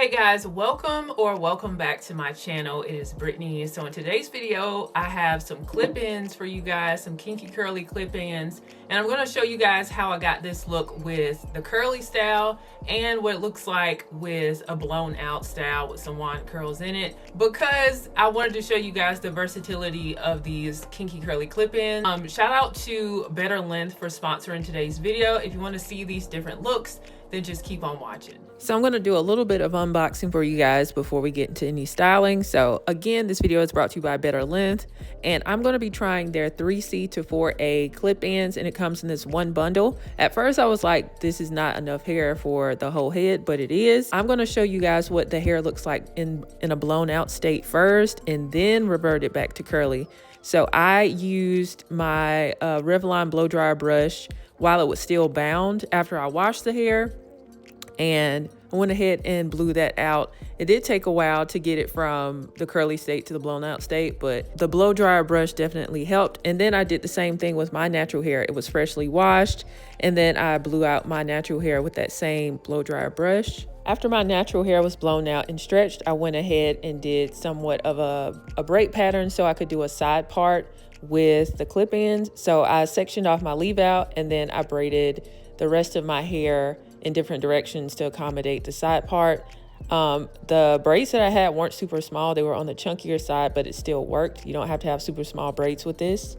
Hey guys, welcome back to my channel. It is Brittany. So in today's video, I have some clip-ins for you guys, some kinky curly clip-ins, and I'm going to show you guys how I got this look with the curly style and what it looks like with a blown out style with some wand curls in it, because I wanted to show you guys the versatility of these kinky curly clip-ins. Shout out to BetterLength for sponsoring today's video. If you want to see these different looks, then just keep on watching. So I'm going to do a little bit of unboxing for you guys before we get into any styling. So again, this video is brought to you by BetterLength, and I'm going to be trying their 3C to 4A clip-ins, and it comes in this one bundle. At first I was like, this is not enough hair for the whole head, but it is. I'm going to show you guys what the hair looks like in a blown out state first, and then revert it back to curly. So I used my Reverting blow dryer brush while it was still bound after I washed the hair, and I went ahead and blew that out. It did take a while to get it from the curly state to the blown out state, but the blow dryer brush definitely helped. And then I did the same thing with my natural hair. It was freshly washed, and then I blew out my natural hair with that same blow dryer brush. After my natural hair was blown out and stretched, I went ahead and did somewhat of a braid pattern so I could do a side part with the clip ends. So I sectioned off my leave out, and then I braided the rest of my hair in different directions to accommodate the side part. The braids that I had weren't super small. They were on the chunkier side, but it still worked. You don't have to have super small braids with this.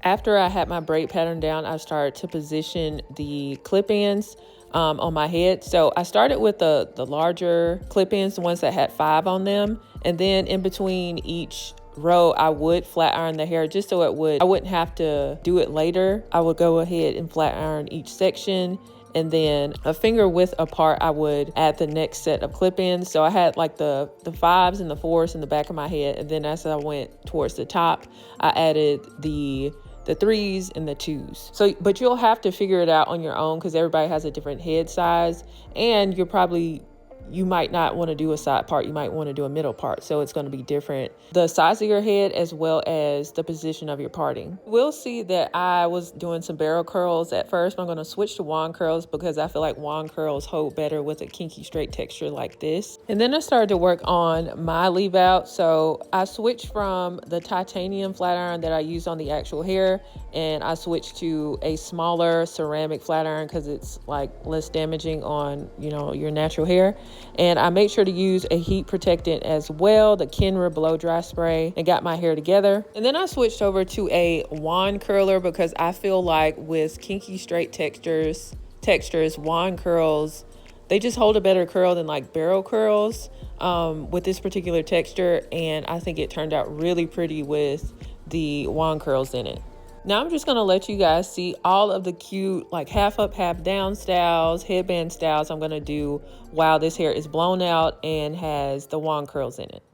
After I had my braid pattern down, I started to position the clip ends on my head. So I started with the larger clip ends, the ones that had 5 on them, and then in between each row I would flat iron the hair just so I wouldn't have to do it later. I would go ahead and flat iron each section, and then a finger width apart I would add the next set of clip ins. So I had like the 5s and the 4s in the back of my head, and then as I went towards the top I added the 3s and the 2s. So but you'll have to figure it out on your own because everybody has a different head size, and you might not want to do a side part, you might want to do a middle part, so it's going to be different, the size of your head as well as the position of your parting. We'll see that I was doing some barrel curls at first. I'm going to switch to wand curls because I feel like wand curls hold better with a kinky straight texture like this. And then I started to work on my leave out. So I switched from the titanium flat iron that I used on the actual hair, and I switched to a smaller ceramic flat iron because it's like less damaging on, you know, your natural hair. And I made sure to use a heat protectant as well, the KINKY blow dry spray, and got my hair together. And then I switched over to a wand curler because I feel like with kinky straight textures, wand curls, they just hold a better curl than like barrel curls with this particular texture. And I think it turned out really pretty with the wand curls in it. Now I'm just going to let you guys see all of the cute like half up, half down styles, headband styles I'm going to do while this hair is blown out and has the wand curls in it.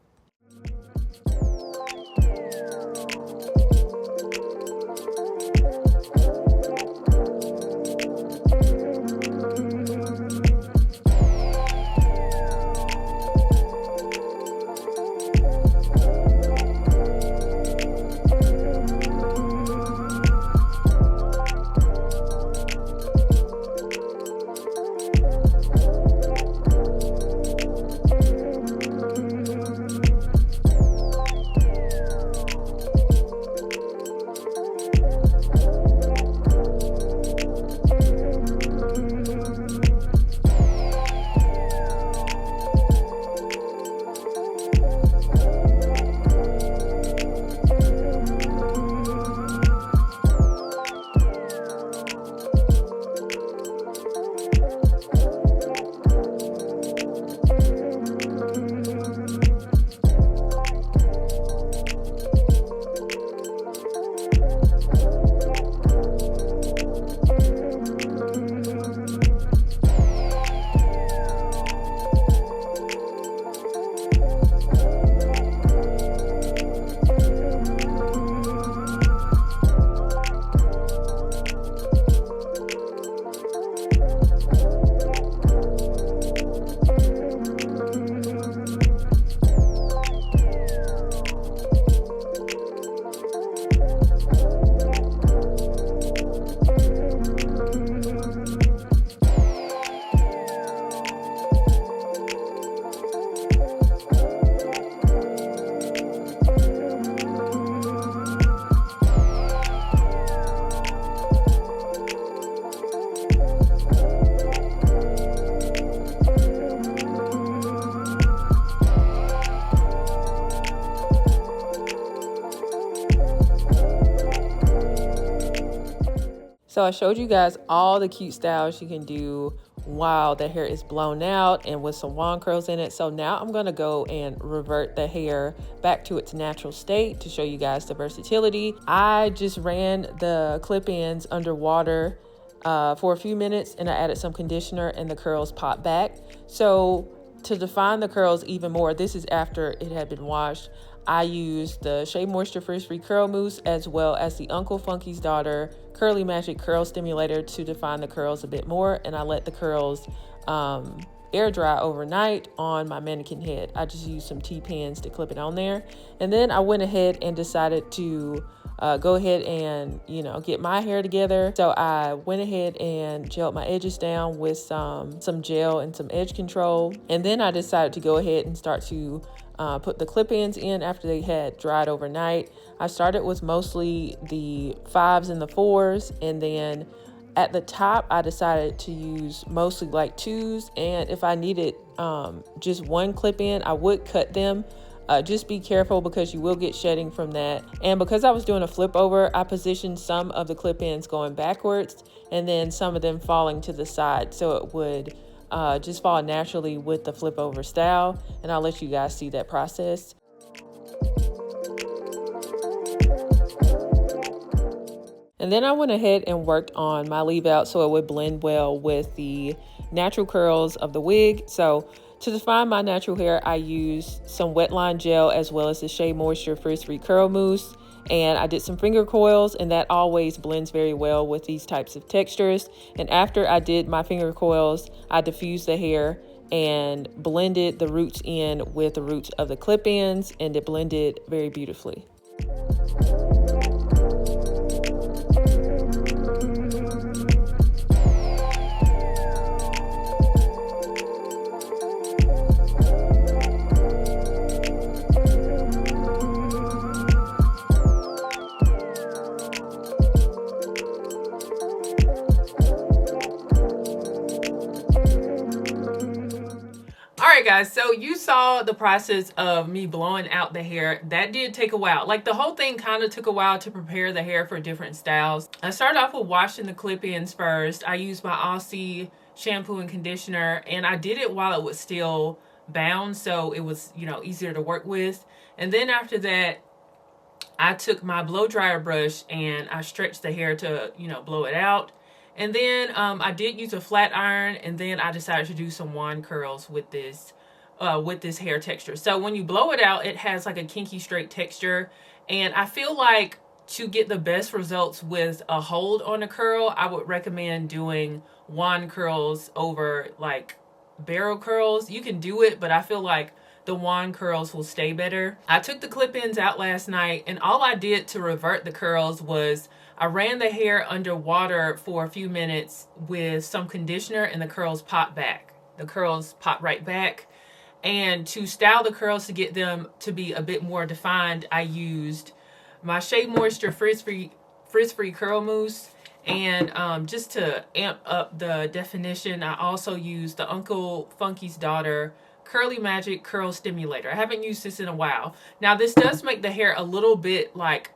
So I showed you guys all the cute styles you can do while the hair is blown out and with some wand curls in it. So now I'm gonna go and revert the hair back to its natural state to show you guys the versatility. I just ran the clip-ins under water for a few minutes, and I added some conditioner and the curls popped back. So to define the curls even more, this is after it had been washed, I used the Shea Moisture Frizz-Free Curl Mousse as well as the Uncle Funky's Daughter Curly Magic Curl Stimulator to define the curls a bit more, and I let the curls air dry overnight on my mannequin head. I just used some T-pins to clip it on there, and then I went ahead and decided to go ahead and get my hair together. So I went ahead and gelled my edges down with some gel and some edge control, and then I decided to go ahead and start to put the clip-ins in after they had dried overnight. I started with mostly the 5s and the 4s, and then at the top I decided to use mostly like 2s, and if I needed just one clip-in, I would cut them. Just be careful because you will get shedding from that. And because I was doing a flip over, I positioned some of the clip-ins going backwards and then some of them falling to the side, so it would just fall naturally with the flip over style, and I'll let you guys see that process. And then I went ahead and worked on my leave out so it would blend well with the natural curls of the wig. So to define my natural hair, I used some WETLINE gel as well as the Shea Moisture Frizz-Free Curl Mousse. And I did some finger coils, and that always blends very well with these types of textures. And after I did my finger coils, I diffused the hair and blended the roots in with the roots of the clip-ins, and it blended very beautifully. Alright guys, so you saw the process of me blowing out the hair. That did take a while. Like, the whole thing kind of took a while to prepare the hair for different styles. I started off with washing the clip-ins first. I used my Aussie shampoo and conditioner, and I did it while it was still bound, so it was, easier to work with. And then after that, I took my blow dryer brush and I stretched the hair to, blow it out. And then I did use a flat iron, and then I decided to do some wand curls with this hair texture. So when you blow it out, it has like a kinky straight texture. And I feel like to get the best results with a hold on a curl, I would recommend doing wand curls over like barrel curls. You can do it, but I feel like the wand curls will stay better. I took the clip-ins out last night, and all I did to revert the curls was I ran the hair under water for a few minutes with some conditioner, and the curls popped back. The curls popped right back. And to style the curls to get them to be a bit more defined, I used my Shea Moisture Frizz-Free Curl Mousse. And just to amp up the definition, I also used the Uncle Funky's Daughter Curly Magic Curl Stimulator. I haven't used this in a while. Now, this does make the hair a little bit like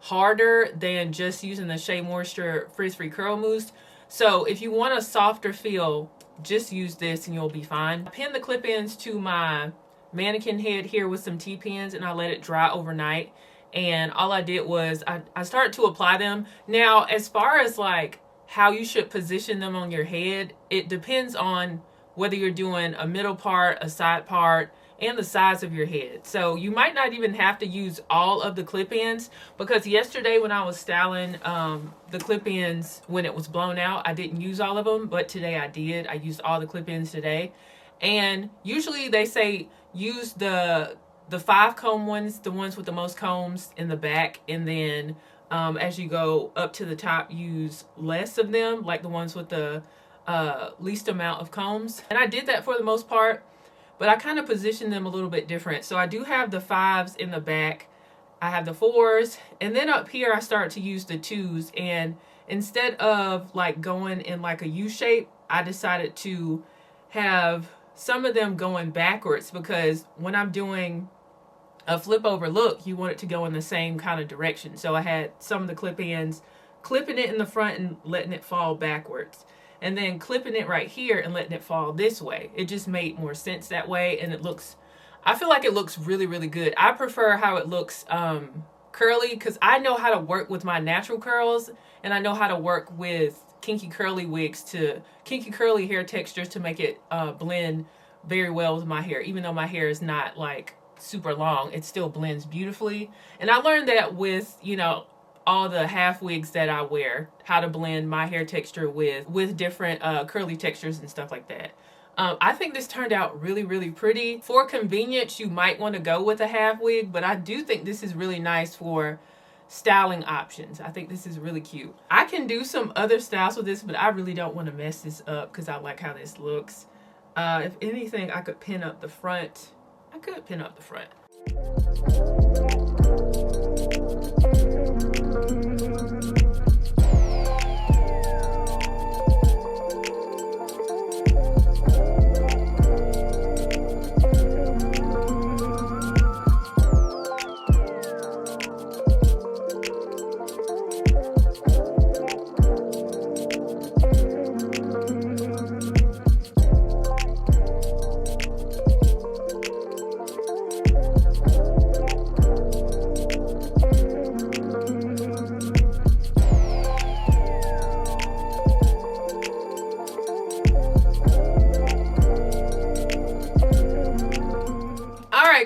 harder than just using the Shea Moisture Frizz-Free Curl Mousse. So if you want a softer feel, just use this and you'll be fine. I pinned the clip-ins to my mannequin head here with some T-pins, and I let it dry overnight. And all I did was I started to apply them. Now, as far as like how you should position them on your head, it depends on whether you're doing a middle part, a side part, and the size of your head. So you might not even have to use all of the clip-ins, because yesterday when I was styling the clip-ins when it was blown out, I didn't use all of them, but today I did. I used all the clip-ins today. And usually they say use the 5-comb ones, the ones with the most combs in the back, and then as you go up to the top, use less of them, like the ones with the least amount of combs. And I did that for the most part, but I kind of positioned them a little bit different. So I do have the 5s in the back, I have the 4s, and then up here I start to use the 2s. And instead of like going in like a U shape, I decided to have some of them going backwards, because when I'm doing a flip over look, you want it to go in the same kind of direction. So I had some of the clip-ins clipping it in the front and letting it fall backwards, and then clipping it right here and letting it fall this way. It just made more sense that way, and it looks, I feel like it looks really, really good. I prefer how it looks curly, because I know how to work with my natural curls, and I know how to work with kinky curly wigs to kinky curly hair textures to make it blend very well with my hair. Even though my hair is not like super long, it still blends beautifully. And I learned that with, you know, all the half wigs that I wear, how to blend my hair texture with different curly textures and stuff like that. I think this turned out really, really pretty. For convenience, you might want to go with a half wig, but I do think this is really nice for styling options. I think this is really cute. I can do some other styles with this, but I really don't want to mess this up because I like how this looks. If anything, I could pin up the front. I could pin up the front.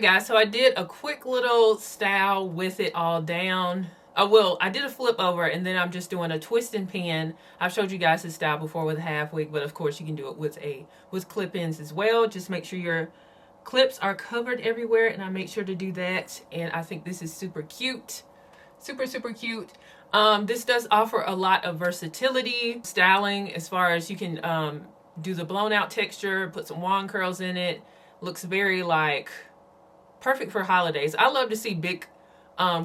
Guys, so I did a quick little style with it all down. Well, I did a flip over, and then I'm just doing a twist and pin. I've showed you guys this style before with a half wig, but of course you can do it with clip-ins as well. Just make sure your clips are covered everywhere, and I make sure to do that. And I think this is super cute, super, super cute. This does offer a lot of versatility styling, as far as you can do the blown out texture, put some wand curls in it. Looks very like perfect for holidays. I love to see big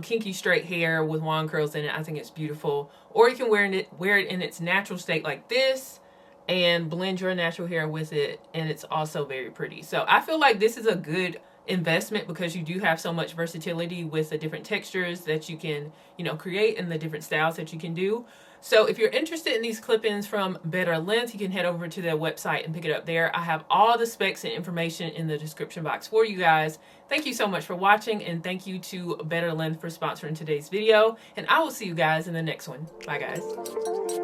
kinky straight hair with wand curls in it. I think it's beautiful. Or you can wear it in its natural state like this and blend your natural hair with it, and it's also very pretty. So I feel like this is a good investment because you do have so much versatility with the different textures that you can, you know, create and the different styles that you can do. So if you're interested in these clip-ins from BetterLength, you can head over to their website and pick it up there. I have all the specs and information in the description box for you guys. Thank you so much for watching, and thank you to BetterLength for sponsoring today's video. And I will see you guys in the next one. Bye, guys.